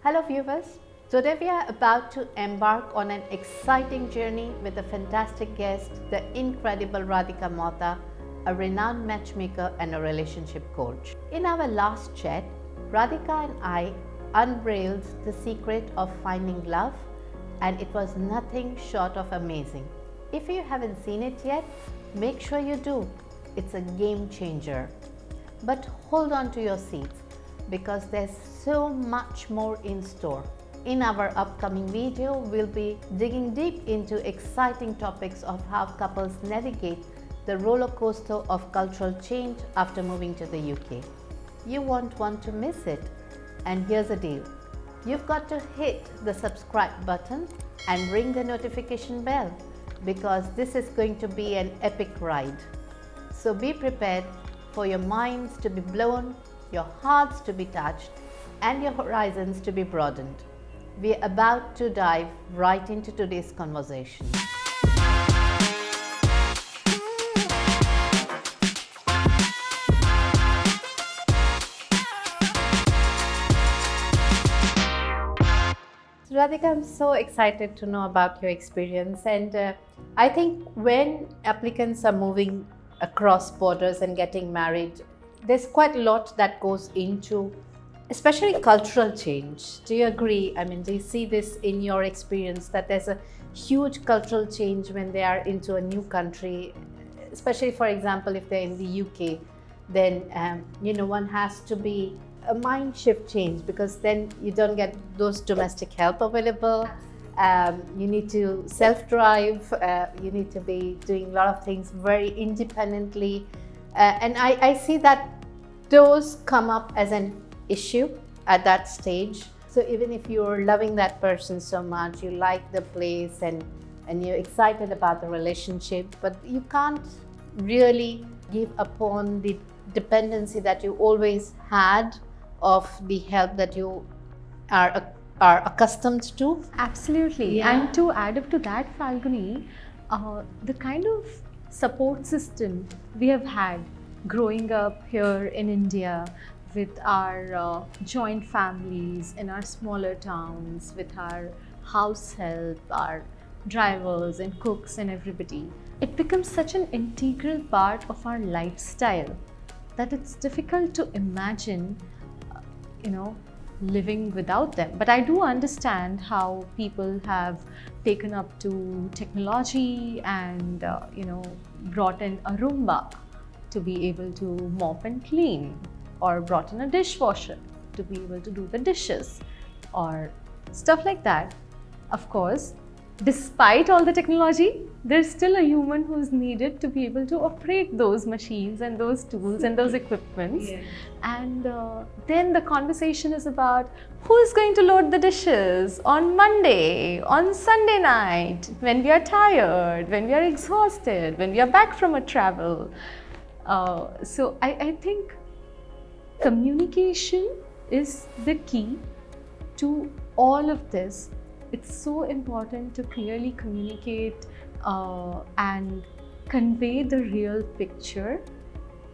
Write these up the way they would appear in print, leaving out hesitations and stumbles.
Hello viewers, today we are about to embark on an exciting journey with a fantastic guest, the incredible Radhika Mohta, a renowned matchmaker and a relationship coach. In our last chat, Radhika and I unveiled the secret of finding love, and it was nothing short of amazing. If you haven't seen it yet, make sure you do. It's a game changer. But hold on to your seats because there's so much more in store. In our upcoming video, we'll be digging deep into exciting topics of how couples navigate the roller coaster of cultural change after moving to the UK. You won't want to miss it. And here's the deal. You've got to hit the subscribe button and ring the notification bell because this is going to be an epic ride. So be prepared for your minds to be blown, your hearts to be touched, and your horizons to be broadened. We're about to dive right into today's conversation. Radhika, I'm so excited to know about your experience, and I think when applicants are moving across borders and getting married, there's quite a lot that goes into, especially cultural change. Do you agree? I mean, do you see this in your experience that there's a huge cultural change when they are into a new country, especially, for example, if they're in the UK, then one has to be a mind shift change because then you don't get those domestic help available. You need to self-drive, you need to be doing a lot of things very independently. And I see that those come up as an issue at that stage. So even if you're loving that person so much, you like the place and you're excited about the relationship, but you can't really give upon the dependency that you always had of the help that you are accustomed to. Absolutely. Yeah. And to add up to that, Falguni, the kind of support system we have had growing up here in India with our joint families in our smaller towns, with our house help, our drivers and cooks and everybody, it becomes such an integral part of our lifestyle that it's difficult to imagine living without them. But I do understand how people have taken up to technology and brought in a Roomba to be able to mop and clean, or brought in a dishwasher to be able to do the dishes or stuff like that. Of course, despite all the technology, there's still a human who's needed to be able to operate those machines and those tools and those equipments. Yeah. And then the conversation is about who's going to load the dishes on Monday, on Sunday night, when we are tired, when we are exhausted, when we are back from a travel. So I think communication is the key to all of this. It's so important to clearly communicate and convey the real picture,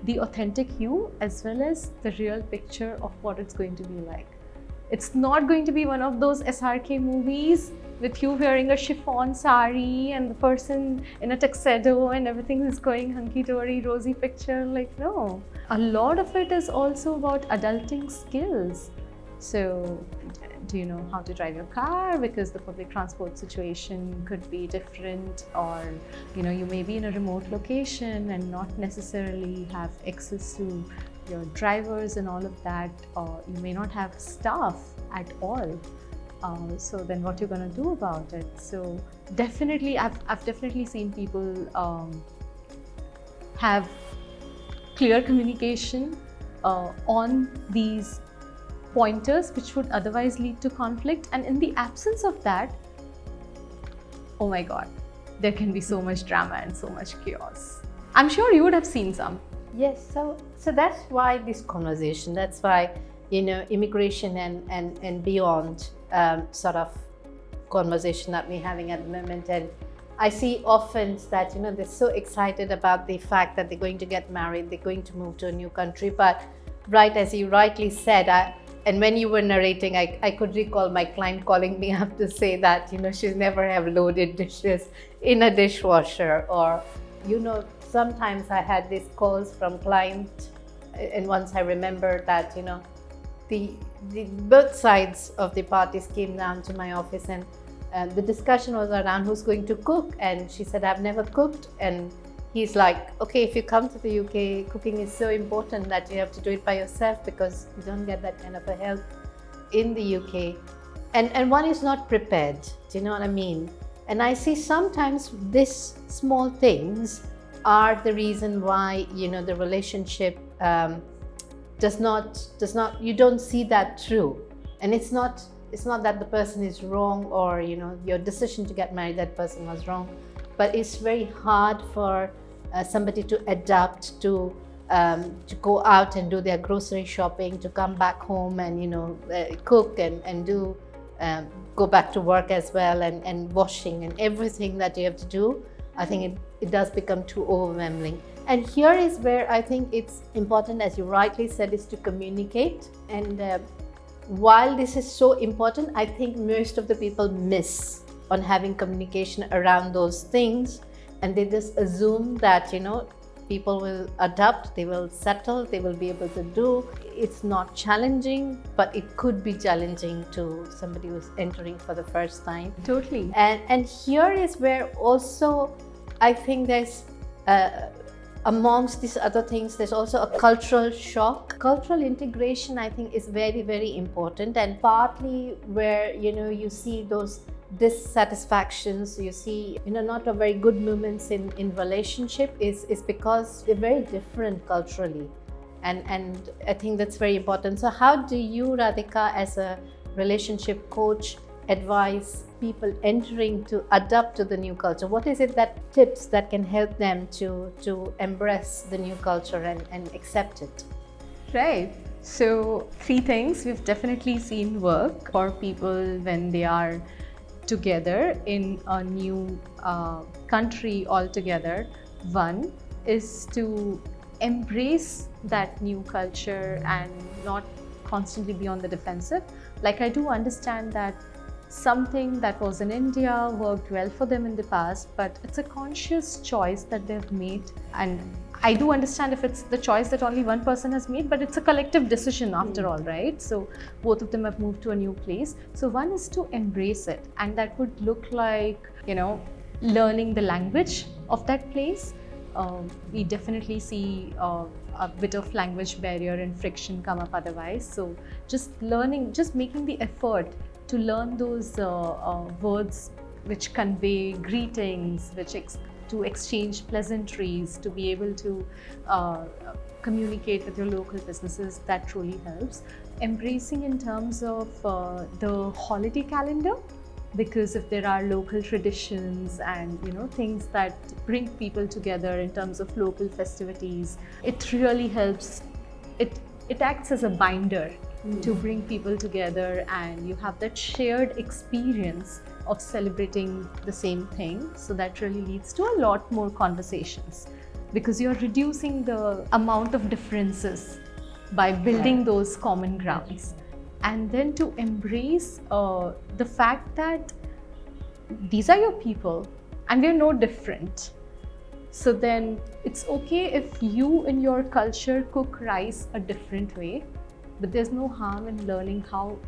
the authentic you, as well as the real picture of what it's going to be like. It's not going to be one of those SRK movies with you wearing a chiffon sari and the person in a tuxedo and everything is going hunky-dory, rosy picture. Like, no. A lot of it is also about adulting skills. So, do you know how to drive your car? Because the public transport situation could be different, or you may be in a remote location and not necessarily have access to your drivers and all of that, or you may not have staff at all. So then what you're going to do about it? So definitely, I've definitely seen people have clear communication on these pointers which would otherwise lead to conflict, and in the absence of that, oh my god, there can be so much drama and so much chaos. I'm sure you would have seen some. Yes, so that's why this conversation, that's why immigration and beyond sort of conversation that we're having at the moment. And I see often that they're so excited about the fact that they're going to get married, they're going to move to a new country, but right, as you rightly said, And when you were narrating, I could recall my client calling me up to say that, she's never have loaded dishes in a dishwasher. Or, sometimes I had these calls from clients, and once I remember that, the both sides of the parties came down to my office, and the discussion was around who's going to cook. And she said, I've never cooked. And he's like, okay, if you come to the UK, cooking is so important that you have to do it by yourself, because you don't get that kind of a help in the UK. And one is not prepared, do you know what I mean? And I see sometimes these small things are the reason why, the relationship does not, you don't see that through. And it's not that the person is wrong, or, your decision to get married, that person was wrong. But it's very hard for somebody to adapt to go out and do their grocery shopping, to come back home and cook and do go back to work as well, and washing and everything that you have to do. I think it does become too overwhelming. And here is where I think it's important, as you rightly said, is to communicate. And while this is so important, I think most of the people miss on having communication around those things, and they just assume that people will adapt, they will settle, they will be able to do. It's not challenging, but it could be challenging to somebody who's entering for the first time. Totally. And here is where also I think there's amongst these other things, there's also a cultural shock. Cultural integration, I think, is very, very important, and partly where you see those dissatisfactions, you see not a very good moments in relationship is because they're very different culturally, and I think that's very important. So how do you, Radhika, as a relationship coach, advise people entering to adapt to the new culture? What is it that tips that can help them to embrace the new culture and accept it? Right. So 3 things we've definitely seen work for people when they are together in a new country altogether. One is to embrace that new culture and not constantly be on the defensive. Like, I do understand that something that was in India worked well for them in the past, but it's a conscious choice that they've made. And I do understand if it's the choice that only one person has made, but it's a collective decision after all, right? So both of them have moved to a new place. So one is to embrace it, and that would look like, learning the language of that place. We definitely see a bit of language barrier and friction come up otherwise. So just making the effort to learn those words which convey greetings, to exchange pleasantries, to be able to communicate with your local businesses, that truly helps. Embracing in terms of the holiday calendar, because if there are local traditions and things that bring people together in terms of local festivities, it really helps. It acts as a binder to bring people together, and you have that shared experience of celebrating the same thing. So that really leads to a lot more conversations, because you're reducing the amount of differences by building those common grounds. And then to embrace the fact that these are your people and we're no different. So then it's okay if you in your culture cook rice a different way, but there's no harm in learning how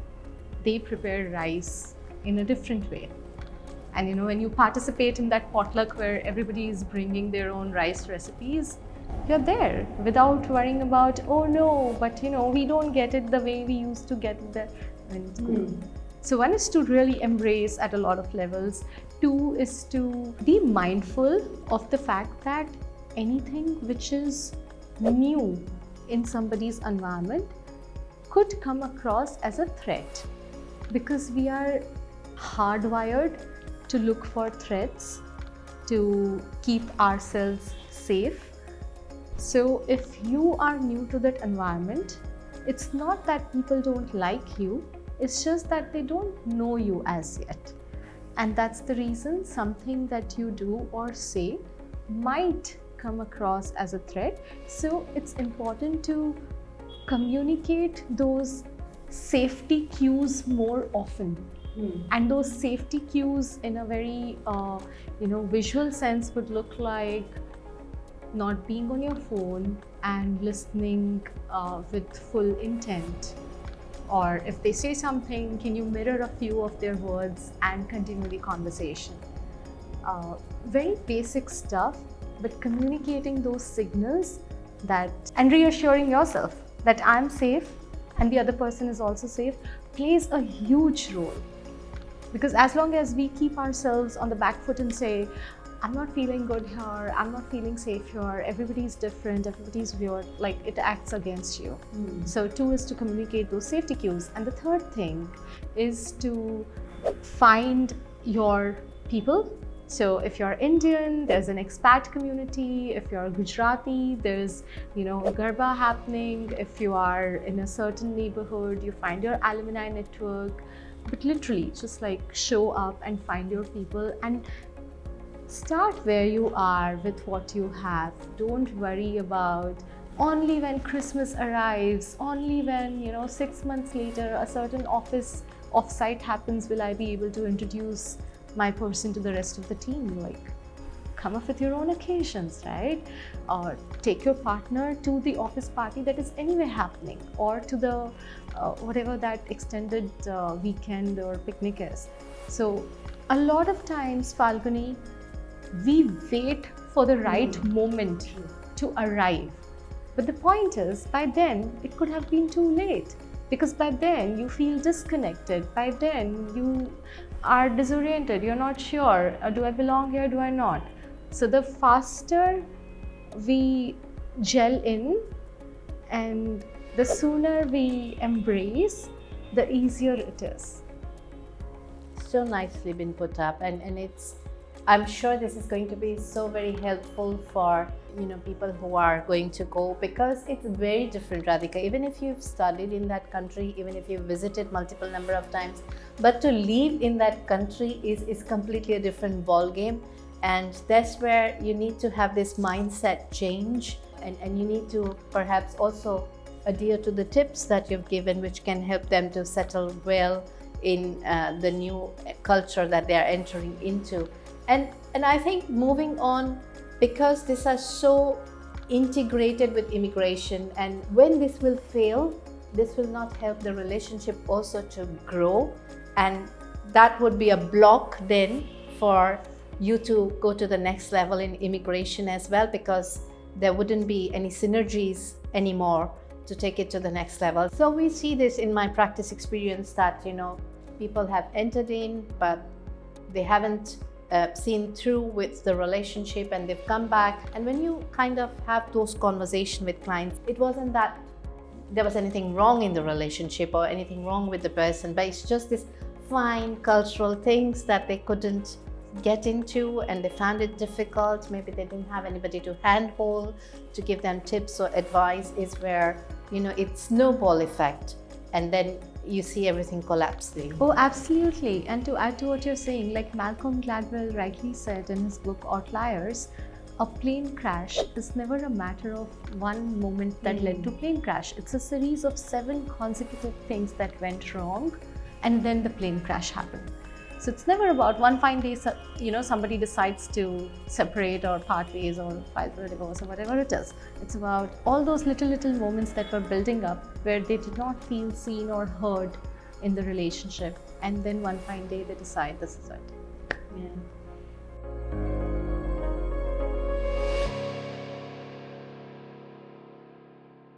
they prepare rice in a different way. And when you participate in that potluck where everybody is bringing their own rice recipes, you're there without worrying about, oh no, but we don't get it the way we used to get it there. And it's cool. So one is to really embrace at a lot of levels. 2 is to be mindful of the fact that anything which is new in somebody's environment could come across as a threat, because we are hardwired to look for threats to keep ourselves safe. So if you are new to that environment, it's not that people don't like you, it's just that they don't know you as yet. And that's the reason something that you do or say might come across as a threat. So it's important to communicate those safety cues more often. And those safety cues in a very visual sense would look like not being on your phone and listening with full intent. Or if they say something, can you mirror a few of their words and continue the conversation? Very basic stuff, but communicating those signals that and reassuring yourself that I'm safe and the other person is also safe plays a huge role. Because as long as we keep ourselves on the back foot and say, I'm not feeling good here, I'm not feeling safe here, everybody's different, everybody's weird, like it acts against you. So 2 is to communicate those safety cues. And the third thing is to find your people. So if you're Indian, there's an expat community. If you're Gujarati, there's Garba happening. If you are in a certain neighborhood, you find your alumni network. But literally, just like show up and find your people and start where you are with what you have. Don't worry about only when Christmas arrives, only when 6 months later a certain office offsite happens will I be able to introduce my person to the rest of the team. Like, come up with your own occasions, right? Or take your partner to the office party that is anyway happening, or to the whatever that extended weekend or picnic is. So a lot of times, Falguni, we wait for the right moment to arrive. But the point is, by then it could have been too late, because by then you feel disconnected. By then you are disoriented. You're not sure, do I belong here, do I not? So the faster we gel in and the sooner we embrace, the easier it is. So nicely been put up, and I'm sure this is going to be so very helpful for people who are going to go, because it's very different, Radhika. Even if you've studied in that country, even if you've visited multiple number of times, but to live in that country is completely a different ball game. And that's where you need to have this mindset change, and you need to perhaps also adhere to the tips that you've given, which can help them to settle well in the new culture that they are entering into. And I think moving on, because these are so integrated with immigration, and when this will fail, this will not help the relationship also to grow, and that would be a block then for you to go to the next level in immigration as well, because there wouldn't be any synergies anymore to take it to the next level. So we see this in my practice experience that people have entered in, but they haven't seen through with the relationship, and they've come back. And when you kind of have those conversations with clients, it wasn't that there was anything wrong in the relationship or anything wrong with the person, but it's just this fine cultural things that they couldn't get into, and they found it difficult. Maybe they didn't have anybody to handhold, to give them tips or advice, is where it's snowball effect, and then you see everything collapsing. Oh, absolutely. And to add to what you're saying, like Malcolm Gladwell rightly said in his book Outliers, a plane crash is never a matter of one moment that led to plane crash. It's a series of 7 consecutive things that went wrong, and then the plane crash happened. So it's never about one fine day, somebody decides to separate or part ways or file for a divorce or whatever it is. It's about all those little moments that were building up where they did not feel seen or heard in the relationship. And then one fine day they decide this is it. Yeah.